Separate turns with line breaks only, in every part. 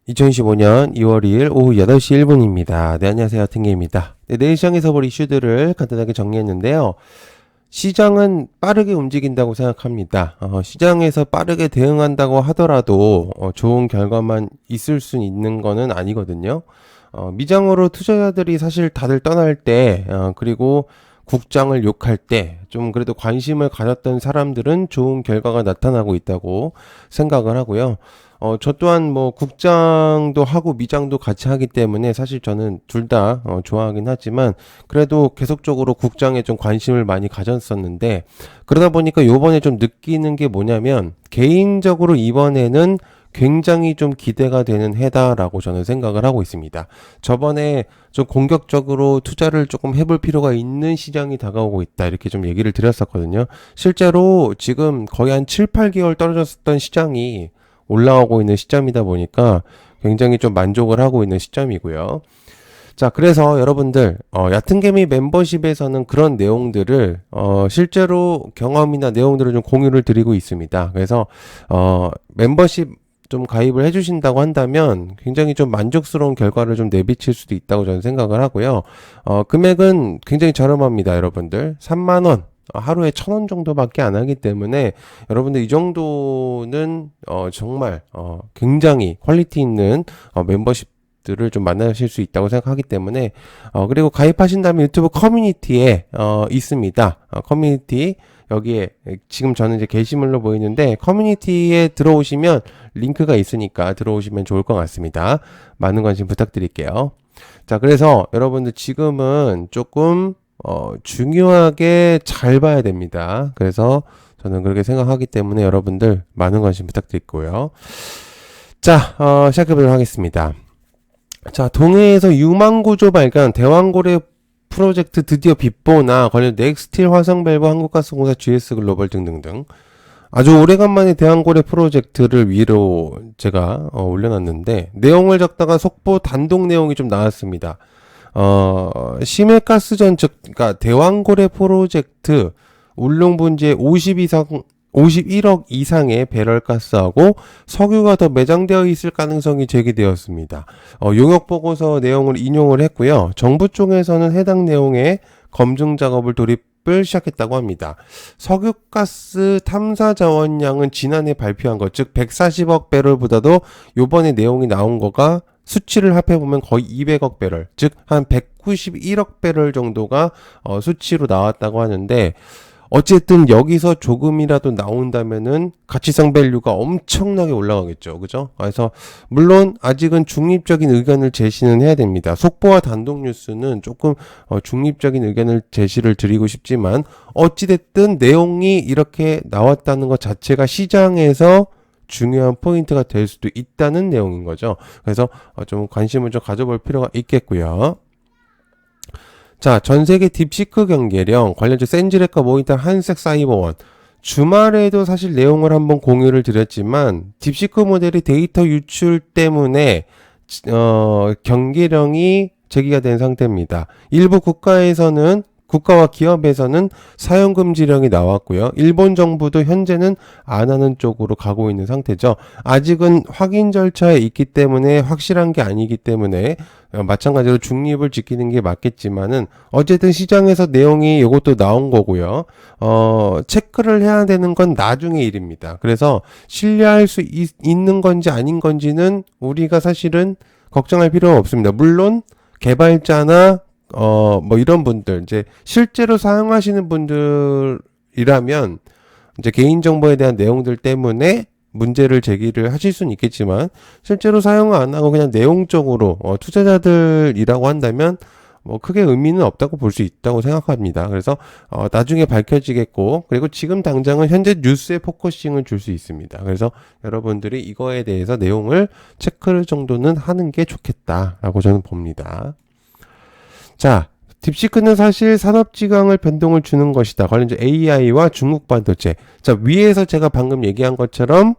2025년 2월 2일 오후 8시 1분입니다. 네, 안녕하세요. 팅게입니다. 네, 내일 시장에서 볼 이슈들을 간단하게 정리했는데요. 시장은 빠르게 움직인다고 생각합니다. 시장에서 빠르게 대응한다고 하더라도 좋은 결과만 있을 수 있는 거는 아니거든요. 미장으로 투자자들이 사실 다들 떠날 때, 그리고 국장을 욕할 때 좀 그래도 관심을 가졌던 사람들은 좋은 결과가 나타나고 있다고 생각을 하고요. 저 또한 뭐 국장도 하고 미장도 같이 하기 때문에 사실 저는 둘 다 좋아하긴 하지만 그래도 계속적으로 국장에 좀 관심을 많이 가졌었는데 그러다 보니까 요번에 좀 느끼는 게 뭐냐면 개인적으로 이번에는 굉장히 좀 기대가 되는 해다라고 저는 생각을 하고 있습니다. 저번에 좀 공격적으로 투자를 조금 해볼 필요가 있는 시장이 다가오고 있다 이렇게 좀 얘기를 드렸었거든요. 실제로 지금 거의 한 7, 8개월 떨어졌었던 시장이 올라오고 있는 시점이다 보니까 굉장히 좀 만족을 하고 있는 시점이고요. 자, 그래서 여러분들 얕은개미 멤버십에서는 그런 내용들을 실제로 경험이나 내용들을 좀 공유를 드리고 있습니다. 그래서 멤버십 좀 가입을 해주신다고 한다면 굉장히 좀 만족스러운 결과를 좀 내비칠 수도 있다고 저는 생각을 하고요. 금액은 굉장히 저렴합니다, 여러분들. 3만 원. 하루에 1,000원 정도밖에 안 하기 때문에 여러분들 이 정도는 정말 굉장히 퀄리티 있는 멤버십들을 좀 만나실 수 있다고 생각하기 때문에 그리고 가입하신 다음에 유튜브 커뮤니티에 있습니다. 커뮤니티 여기에 지금 저는 이제 게시물로 보이는데 커뮤니티에 들어오시면 링크가 있으니까 들어오시면 좋을 것 같습니다. 많은 관심 부탁드릴게요. 자, 그래서 여러분들 지금은 조금 중요하게 잘 봐야 됩니다. 그래서 저는 그렇게 생각하기 때문에 여러분들 많은 관심 부탁드리고요. 자, 시작해보도록 하겠습니다. 자, 동해에서 유망구조 발견, 대왕고래 프로젝트 드디어 빗보나 관련 넥스틸 화성밸브 한국가스공사 GS글로벌 등등등 아주 오래간만에 대왕고래 프로젝트를 위로 제가 올려놨는데 내용을 적다가 속보 단독 내용이 좀 나왔습니다. 심해가스전 즉 그러니까 대왕고래 프로젝트 울릉분지에 51억 이상의 배럴가스하고 석유가 더 매장되어 있을 가능성이 제기되었습니다. 용역 보고서 내용을 인용을 했고요. 정부 쪽에서는 해당 내용의 검증 작업을 돌입을 시작했다고 합니다. 석유가스 탐사 자원량은 지난해 발표한 것, 즉 140억 배럴보다도 요번에 내용이 나온 거가 수치를 합해보면 거의 200억 배럴, 즉 한 191억 배럴 정도가 수치로 나왔다고 하는데 어쨌든 여기서 조금이라도 나온다면은 가치상 밸류가 엄청나게 올라가겠죠. 그죠? 그래서 물론 아직은 중립적인 의견을 제시는 해야 됩니다. 속보와 단독 뉴스는 조금 중립적인 의견을 제시를 드리고 싶지만 어찌됐든 내용이 이렇게 나왔다는 것 자체가 시장에서 중요한 포인트가 될 수도 있다는 내용인 거죠. 그래서 좀 관심을 좀 가져볼 필요가 있겠고요. 자, 전세계 딥시크 경계령 관련주 센지렉과 모니터 한색 사이버원 주말에도 사실 내용을 한번 공유를 드렸지만 딥시크 모델이 데이터 유출 때문에 경계령이 제기가 된 상태입니다. 일부 국가와 기업에서는 사용금지령이 나왔고요. 일본 정부도 현재는 안 하는 쪽으로 가고 있는 상태죠. 아직은 확인 절차에 있기 때문에 확실한 게 아니기 때문에 마찬가지로 중립을 지키는 게 맞겠지만은 어쨌든 시장에서 내용이 이것도 나온 거고요. 체크를 해야 되는 건 나중의 일입니다. 그래서 신뢰할 수 있는 건지 아닌 건지는 우리가 사실은 걱정할 필요는 없습니다. 물론 개발자나 뭐 이런 분들 이제 실제로 사용하시는 분들이라면 이제 개인정보에 대한 내용들 때문에 문제를 제기를 하실 수는 있겠지만 실제로 사용을 안 하고 그냥 내용적으로 투자자들이라고 한다면 뭐 크게 의미는 없다고 볼 수 있다고 생각합니다. 그래서 나중에 밝혀지겠고 그리고 지금 당장은 현재 뉴스에 포커싱을 줄 수 있습니다. 그래서 여러분들이 이거에 대해서 내용을 체크 정도는 하는 게 좋겠다라고 저는 봅니다. 자, 딥시크는 사실 산업지강을 변동을 주는 것이다. 관련주 AI와 중국 반도체. 자, 위에서 제가 방금 얘기한 것처럼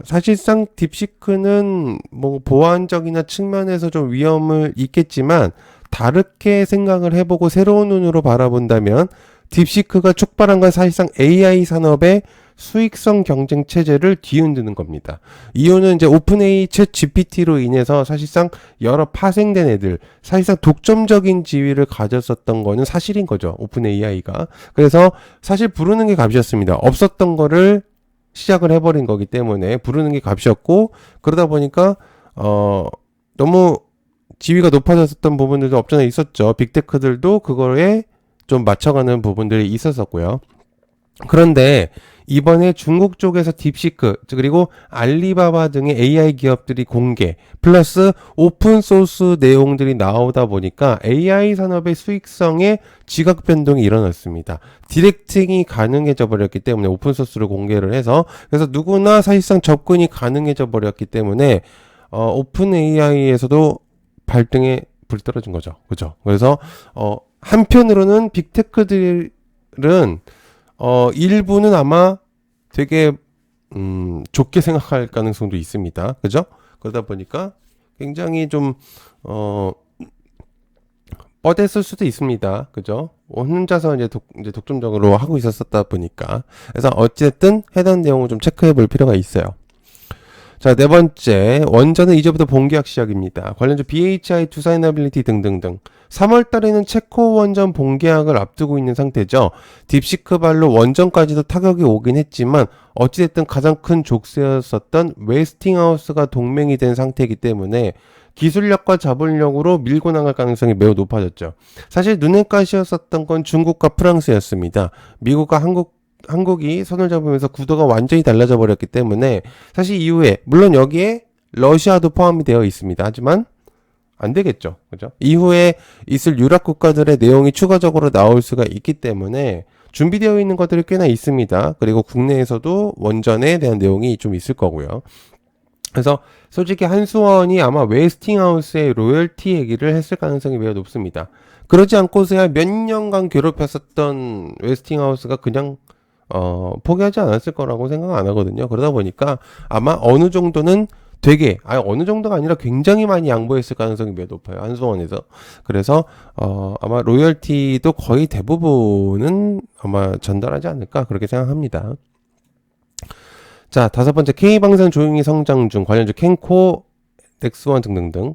사실상 딥시크는 뭐 보안적이나 측면에서 좀 위험을 있겠지만 다르게 생각을 해보고 새로운 눈으로 바라본다면 딥시크가 촉발한 건 사실상 AI 산업의 수익성 경쟁 체제를 뒤흔드는 겁니다. 이유는 이제 오픈AI 챗 GPT로 인해서 사실상 여러 파생된 애들, 사실상 독점적인 지위를 가졌었던 거는 사실인 거죠. 오픈AI가. 그래서 사실 부르는 게 값이었습니다. 없었던 거를 시작을 해버린 거기 때문에 부르는 게 값이었고, 그러다 보니까 너무 지위가 높아졌었던 부분들도 없잖아 있었죠. 빅테크들도 그거에 좀 맞춰가는 부분들이 있었었고요. 그런데 이번에 중국 쪽에서 딥시크 그리고 알리바바 등의 AI 기업들이 공개 플러스 오픈소스 내용들이 나오다 보니까 AI 산업의 수익성에 지각 변동이 일어났습니다. 디렉팅이 가능해져 버렸기 때문에 오픈소스를 공개를 해서 그래서 누구나 사실상 접근이 가능해져 버렸기 때문에 오픈 AI에서도 발등에 불이 떨어진 거죠. 그죠? 그래서 한편으로는 빅테크들은 일부는 아마 되게 좋게 생각할 가능성도 있습니다. 그죠? 그러다 보니까 굉장히 좀 뻗었을 수도 있습니다. 그죠? 혼자서 이제 독점적으로 하고 있었다 보니까. 그래서 어쨌든 해당 내용을 좀 체크해 볼 필요가 있어요. 자, 네 번째, 원전은 이제부터 본계약 시작입니다. 관련주 BHI, 투사이너빌리티 등등등. 3월 달에는 체코 원전 본계약을 앞두고 있는 상태죠. 딥시크발로 원전까지도 타격이 오긴 했지만 어찌됐든 가장 큰 족쇄였었던 웨스팅하우스가 동맹이 된 상태이기 때문에 기술력과 자본력으로 밀고 나갈 가능성이 매우 높아졌죠. 사실 눈에 가시였었던 건 중국과 프랑스였습니다. 미국과 한국이 손을 잡으면서 구도가 완전히 달라져 버렸기 때문에 사실 이후에 물론 여기에 러시아도 포함이 되어 있습니다. 하지만 안 되겠죠. 그죠? 이후에 있을 유럽 국가들의 내용이 추가적으로 나올 수가 있기 때문에 준비되어 있는 것들이 꽤나 있습니다. 그리고 국내에서도 원전에 대한 내용이 좀 있을 거고요. 그래서 솔직히 한수원이 아마 웨스팅하우스의 로열티 얘기를 했을 가능성이 매우 높습니다. 그러지 않고서야 몇 년간 괴롭혔었던 웨스팅하우스가 그냥 포기하지 않았을 거라고 생각 안 하거든요. 그러다 보니까 아마 어느 정도는 되게 어느 정도가 아니라 굉장히 많이 양보했을 가능성이 매우 높아요. 한수원에서. 그래서 아마 로열티도 거의 대부분은 아마 전달하지 않을까 그렇게 생각합니다. 자, 다섯 번째, K방산 조용히 성장 중 관련주 캔코, 넥스원 등등등.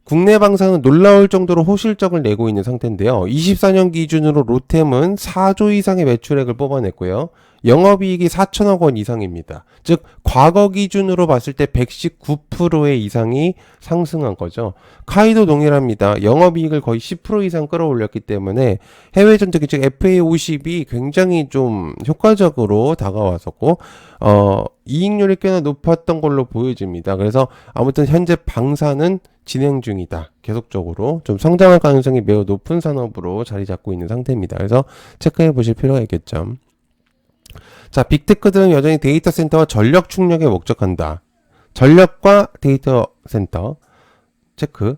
국내 방산은 놀라울 정도로 호실적을 내고 있는 상태인데요. 24년 기준으로 로템은 4조 이상의 매출액을 뽑아냈고요. 영업이익이 4천억 원 이상입니다. 즉 과거 기준으로 봤을 때 119%의 이상이 상승한 거죠. 카이도 동일합니다. 영업이익을 거의 10% 이상 끌어올렸기 때문에 해외 전투기 즉 FA50이 굉장히 좀 효과적으로 다가왔었고 이익률이 꽤나 높았던 걸로 보여집니다. 그래서 아무튼 현재 방산은 진행 중이다. 계속적으로 좀 성장할 가능성이 매우 높은 산업으로 자리 잡고 있는 상태입니다. 그래서 체크해 보실 필요가 있겠죠. 자, 빅테크들은 여전히 데이터 센터와 전력 충력에 목적한다. 전력과 데이터 센터 체크.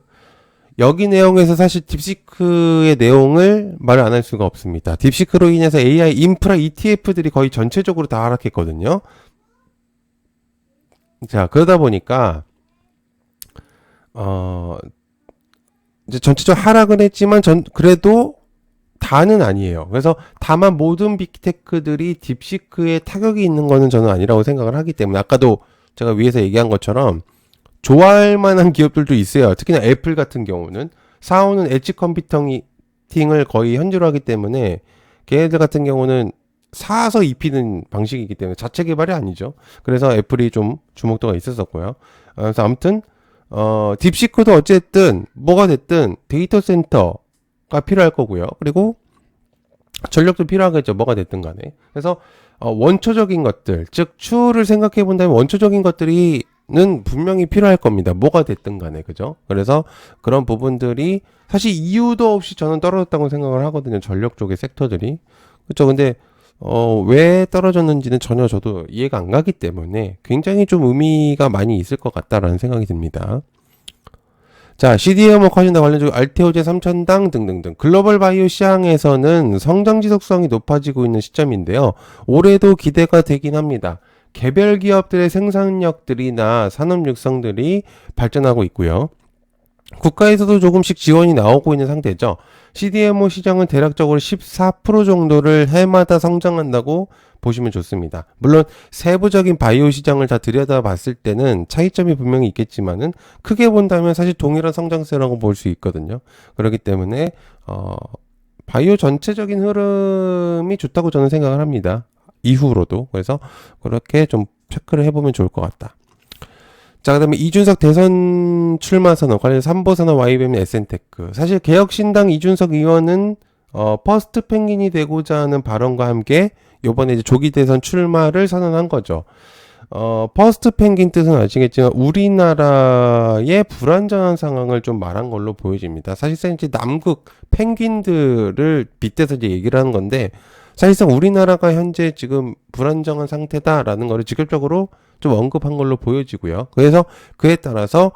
여기 내용에서 사실 딥시크의 내용을 말 안 할 수가 없습니다. 딥시크로 인해서 AI 인프라 ETF들이 거의 전체적으로 다 하락했거든요. 자, 그러다 보니까 이제 전체적으로 하락은 했지만 그래도 다는 아니에요. 그래서 다만 모든 빅테크들이 딥시크에 타격이 있는 거는 저는 아니라고 생각을 하기 때문에 아까도 제가 위에서 얘기한 것처럼 좋아할 만한 기업들도 있어요. 특히나 애플 같은 경우는 사오는 엣지 컴퓨팅을 거의 현주로 하기 때문에 걔네들 같은 경우는 사서 입히는 방식이기 때문에 자체 개발이 아니죠. 그래서 애플이 좀 주목도가 있었었고요. 그래서 아무튼 딥시크도 어쨌든 뭐가 됐든 데이터 센터가 필요할 거고요. 그리고 전력도 필요하겠죠. 뭐가 됐든 간에. 그래서 원초적인 것들, 즉 추후를 생각해 본다면 원초적인 것들이 는 분명히 필요할 겁니다. 뭐가 됐든 간에. 그죠? 그래서 그런 부분들이 사실 이유도 없이 저는 떨어졌다고 생각을 하거든요. 전력 쪽의 섹터들이. 그렇죠. 근데 왜 떨어졌는지는 전혀 저도 이해가 안 가기 때문에 굉장히 좀 의미가 많이 있을 것 같다라는 생각이 듭니다. 자, CDMO 커진다 관련주 알테오제 3,000당 등등등. 글로벌 바이오 시장에서는 성장 지속성이 높아지고 있는 시점인데요. 올해도 기대가 되긴 합니다. 개별 기업들의 생산력들이나 산업 육성들이 발전하고 있고요. 국가에서도 조금씩 지원이 나오고 있는 상태죠. CDMO 시장은 대략적으로 14% 정도를 해마다 성장한다고 보시면 좋습니다. 물론 세부적인 바이오 시장을 다 들여다봤을 때는 차이점이 분명히 있겠지만은 크게 본다면 사실 동일한 성장세라고 볼 수 있거든요. 그렇기 때문에 바이오 전체적인 흐름이 좋다고 저는 생각을 합니다. 이후로도. 그래서 그렇게 좀 체크를 해보면 좋을 것 같다. 자, 그 다음에 이준석 대선 출마 선언, 관련 삼보 선언 YBM SN테크. 사실 개혁신당 이준석 의원은, 퍼스트 펭귄이 되고자 하는 발언과 함께, 요번에 이제 조기 대선 출마를 선언한 거죠. 퍼스트 펭귄 뜻은 아시겠지만, 우리나라의 불완전한 상황을 좀 말한 걸로 보여집니다. 사실상 이제 남극 펭귄들을 빗대서 이제 얘기를 하는 건데, 사실상 우리나라가 현재 지금 불안정한 상태다라는 거를 직접적으로 좀 언급한 걸로 보여지고요. 그래서 그에 따라서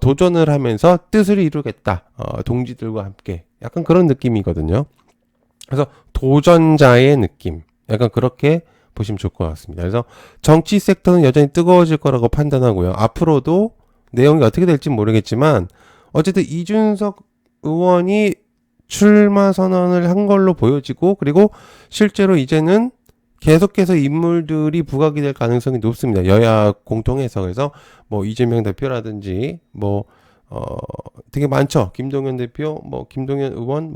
도전을 하면서 뜻을 이루겠다. 동지들과 함께. 약간 그런 느낌이거든요. 그래서 도전자의 느낌. 약간 그렇게 보시면 좋을 것 같습니다. 그래서 정치 섹터는 여전히 뜨거워질 거라고 판단하고요. 앞으로도 내용이 어떻게 될지 모르겠지만 어쨌든 이준석 의원이 출마 선언을 한 걸로 보여지고, 그리고 실제로 이제는 계속해서 인물들이 부각이 될 가능성이 높습니다. 여야 공통해서. 그래서 뭐 이재명 대표라든지 되게 많죠. 김동연 대표, 김동연 의원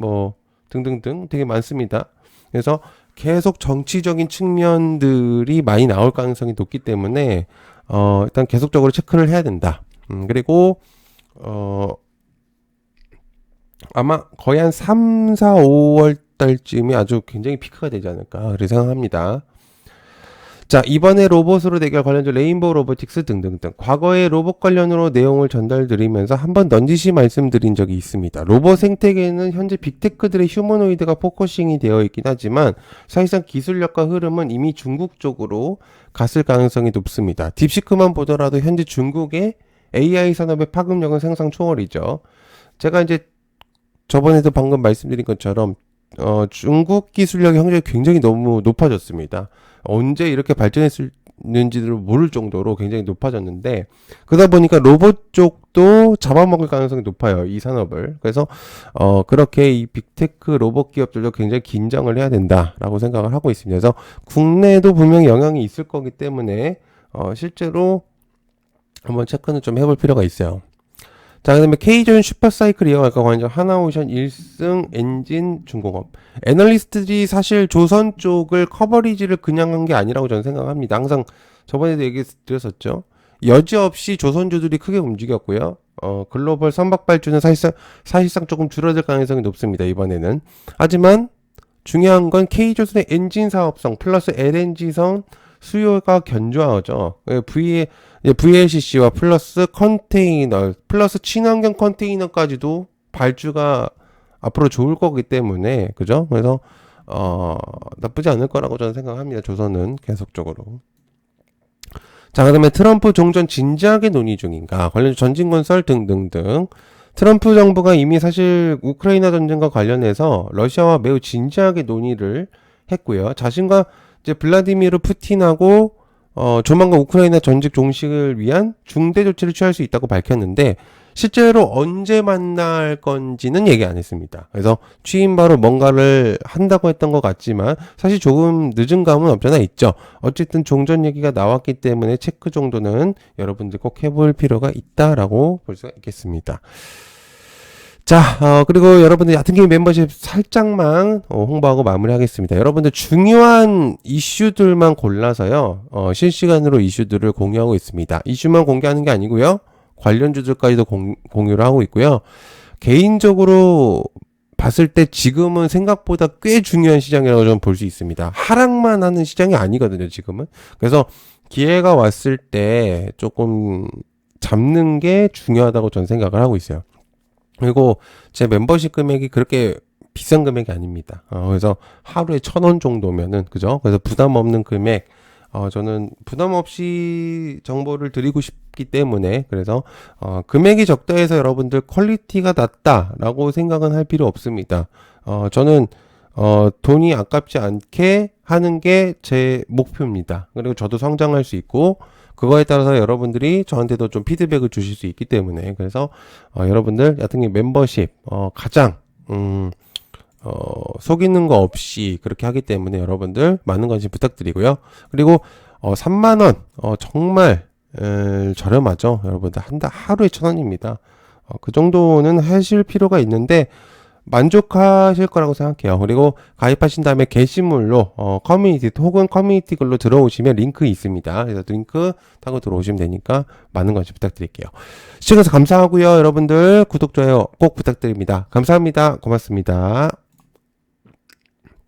등등등 되게 많습니다. 그래서 계속 정치적인 측면들이 많이 나올 가능성이 높기 때문에 일단 계속적으로 체크를 해야 된다. 그리고 아마 거의 한 3, 4, 5월 달쯤이 아주 굉장히 피크가 되지 않을까 그렇게 생각합니다. 자, 이번에 로봇으로 대결 관련주 레인보우 로보틱스 등등등. 과거에 로봇 관련으로 내용을 전달드리면서 한번 넌지시 말씀드린 적이 있습니다. 로봇 생태계는 현재 빅테크들의 휴머노이드가 포커싱이 되어 있긴 하지만 사실상 기술력과 흐름은 이미 중국 쪽으로 갔을 가능성이 높습니다. 딥시크만 보더라도 현재 중국의 AI 산업의 파급력은 생상 초월이죠. 제가 이제 저번에도 방금 말씀드린 것처럼 중국 기술력이 굉장히 너무 높아졌습니다. 언제 이렇게 발전했는지를 모를 정도로 굉장히 높아졌는데, 그러다 보니까 로봇 쪽도 잡아먹을 가능성이 높아요, 이 산업을. 그래서 그렇게 이 빅테크 로봇 기업들도 굉장히 긴장을 해야 된다라고 생각을 하고 있습니다. 그래서 국내도 분명히 영향이 있을 거기 때문에 실제로 한번 체크는 좀 해볼 필요가 있어요. 자, 그 다음에 K존 슈퍼사이클 이어갈까 관련 하나오션 1승 엔진 중공업. 애널리스트들이 사실 조선 쪽을 커버리지를 그냥 한 게 아니라고 저는 생각합니다. 항상 저번에도 얘기 드렸었죠. 여지없이 조선주들이 크게 움직였고요. 글로벌 선박 발주는 사실상 조금 줄어들 가능성이 높습니다, 이번에는. 하지만 중요한 건 K조선의 엔진 사업성 플러스 LNG선 수요가 견조하죠. VLCC와 플러스 컨테이너, 플러스 친환경 컨테이너까지도 발주가 앞으로 좋을 거기 때문에, 그죠? 그래서, 나쁘지 않을 거라고 저는 생각합니다. 조선은 계속적으로. 자, 그 다음에 트럼프 종전 진지하게 논의 중인가? 관련 전진건설 등등등. 트럼프 정부가 이미 사실 우크라이나 전쟁과 관련해서 러시아와 매우 진지하게 논의를 했고요. 자신과 이제 블라디미르 푸틴하고 조만간 우크라이나 전직 종식을 위한 중대 조치를 취할 수 있다고 밝혔는데 실제로 언제 만날 건지는 얘기 안 했습니다. 그래서 취임 바로 뭔가를 한다고 했던 것 같지만 사실 조금 늦은 감은 없잖아 있죠. 어쨌든 종전 얘기가 나왔기 때문에 체크 정도는 여러분들 꼭 해볼 필요가 있다라고 볼 수가 있겠습니다. 자, 그리고 여러분들 얕은게임 멤버십 살짝만 홍보하고 마무리하겠습니다. 여러분들 중요한 이슈들만 골라서요, 실시간으로 이슈들을 공유하고 있습니다. 이슈만 공개하는 게 아니고요, 관련주들까지도 공유를 하고 있고요. 개인적으로 봤을 때 지금은 생각보다 꽤 중요한 시장이라고 저는 볼 수 있습니다. 하락만 하는 시장이 아니거든요, 지금은. 그래서 기회가 왔을 때 조금 잡는 게 중요하다고 저는 생각을 하고 있어요. 그리고 제 멤버십 금액이 그렇게 비싼 금액이 아닙니다. 그래서 하루에 1,000원 정도면은, 그죠? 그래서 부담 없는 금액, 저는 부담 없이 정보를 드리고 싶기 때문에, 그래서, 금액이 적다 해서 여러분들 퀄리티가 낮다라고 생각은 할 필요 없습니다. 저는, 돈이 아깝지 않게 하는 게 제 목표입니다. 그리고 저도 성장할 수 있고, 그거에 따라서 여러분들이 저한테도 좀 피드백을 주실 수 있기 때문에, 그래서 여러분들 야등기 멤버십 가장 속이는 거 없이 그렇게 하기 때문에 여러분들 많은 관심 부탁드리고요. 그리고 3만원 정말 저렴하죠. 여러분들 하루에 1,000원입니다. 그 정도는 하실 필요가 있는데 만족하실 거라고 생각해요. 그리고 가입하신 다음에 게시물로 커뮤니티 혹은 커뮤니티 글로 들어오시면 링크 있습니다. 그래서 링크 타고 들어오시면 되니까 많은 관심 부탁드릴게요. 시청해주셔서 감사하고요. 여러분들 구독, 좋아요 꼭 부탁드립니다. 감사합니다. 고맙습니다.